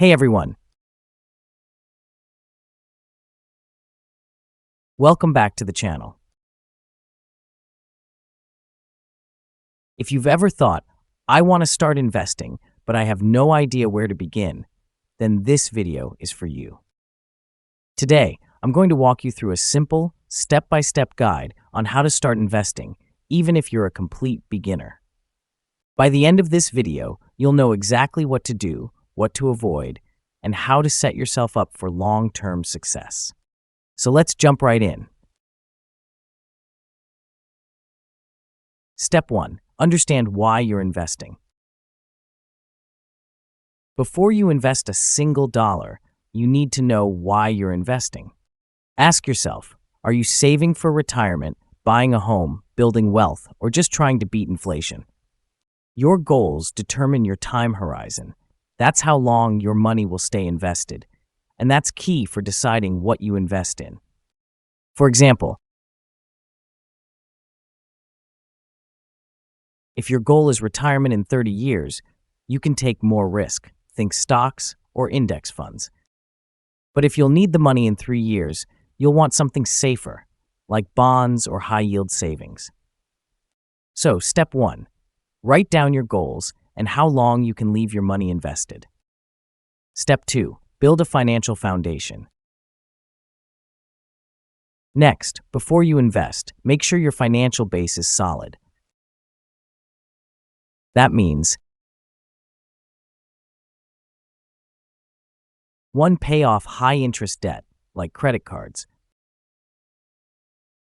Hey everyone, welcome back to the channel. If you've ever thought, I want to start investing, but I have no idea where to begin, then this video is for you. Today, I'm going to walk you through a simple, step-by-step guide on how to start investing, even if you're a complete beginner. By the end of this video, you'll know exactly what to do, what to avoid, and how to set yourself up for long-term success. So let's jump right in. Step 1. Understand why you're investing. Before you invest a single dollar, you need to know why you're investing. Ask yourself, are you saving for retirement, buying a home, building wealth, or just trying to beat inflation? Your goals determine your time horizon. That's how long your money will stay invested, and that's key for deciding what you invest in. For example, if your goal is retirement in 30 years, you can take more risk, think stocks or index funds. But if you'll need the money in 3 years, you'll want something safer, like bonds or high-yield savings. So, step 1, write down your goals and how long you can leave your money invested. Step 2, build a financial foundation. Next, before you invest, make sure your financial base is solid. That means 1. Pay off high-interest debt, like credit cards.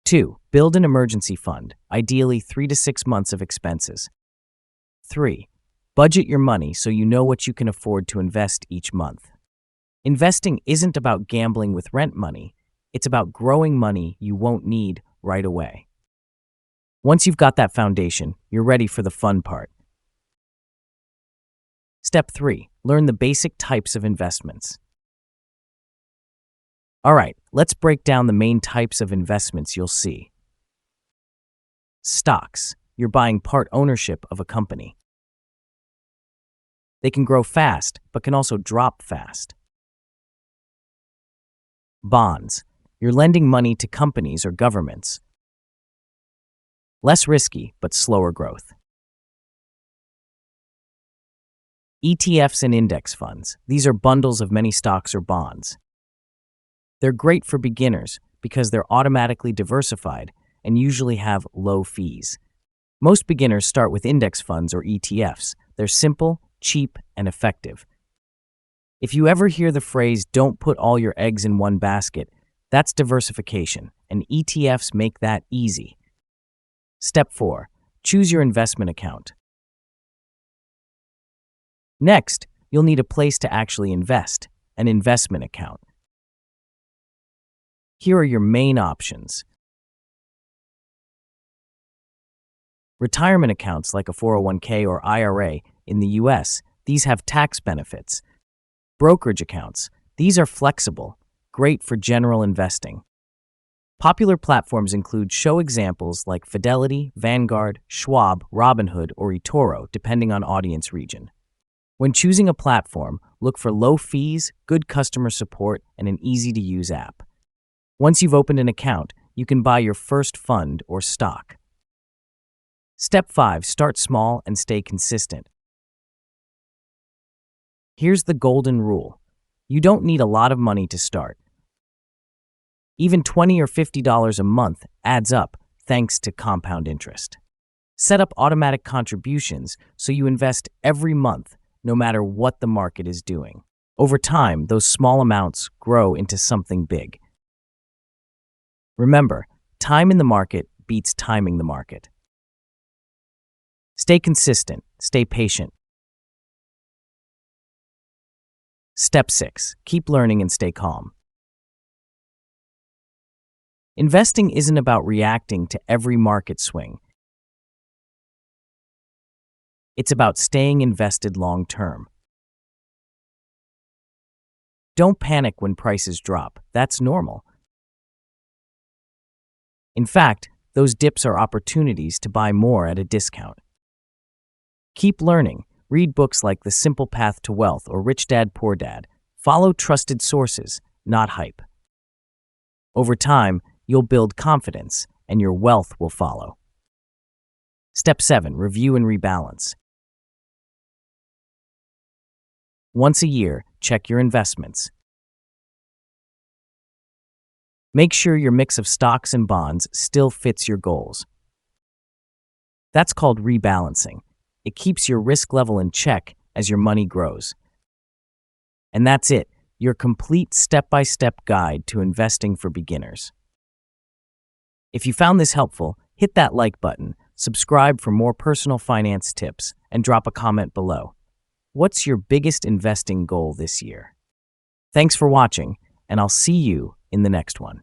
2. Build an emergency fund, ideally 3 to 6 months of expenses. 3. Budget your money so you know what you can afford to invest each month. Investing isn't about gambling with rent money, it's about growing money you won't need right away. Once you've got that foundation, you're ready for the fun part. Step 3. Learn the basic types of investments. All right, let's break down the main types of investments you'll see. Stocks. You're buying part ownership of a company. They can grow fast, but can also drop fast. Bonds. You're lending money to companies or governments. Less risky, but slower growth. ETFs and index funds. These are bundles of many stocks or bonds. They're great for beginners because they're automatically diversified and usually have low fees. Most beginners start with index funds or ETFs. They're simple, cheap, and effective. If you ever hear the phrase, don't put all your eggs in one basket, that's diversification, and ETFs make that easy. Step 4. Choose your investment account. Next, you'll need a place to actually invest, an investment account. Here are your main options. Retirement accounts like a 401k or IRA in the US, these have tax benefits. Brokerage accounts, these are flexible, great for general investing. Popular platforms include show examples like Fidelity, Vanguard, Schwab, Robinhood, or eToro, depending on audience region. When choosing a platform, look for low fees, good customer support, and an easy-to-use app. Once you've opened an account, you can buy your first fund or stock. Step 5. Start small and stay consistent. Here's the golden rule. You don't need a lot of money to start. Even $20 or $50 a month adds up thanks to compound interest. Set up automatic contributions so you invest every month, no matter what the market is doing. Over time, those small amounts grow into something big. Remember, time in the market beats timing the market. Stay consistent, stay patient. Step 6. Keep learning and stay calm. Investing isn't about reacting to every market swing. It's about staying invested long term. Don't panic when prices drop. That's normal. In fact, those dips are opportunities to buy more at a discount. Keep learning. Read books like The Simple Path to Wealth or Rich Dad Poor Dad. Follow trusted sources, not hype. Over time, you'll build confidence, and your wealth will follow. Step 7. Review and rebalance. Once a year, check your investments. Make sure your mix of stocks and bonds still fits your goals. That's called rebalancing. It keeps your risk level in check as your money grows. And that's it, your complete step-by-step guide to investing for beginners. If you found this helpful, hit that like button, subscribe for more personal finance tips, and drop a comment below. What's your biggest investing goal this year? Thanks for watching, and I'll see you in the next one.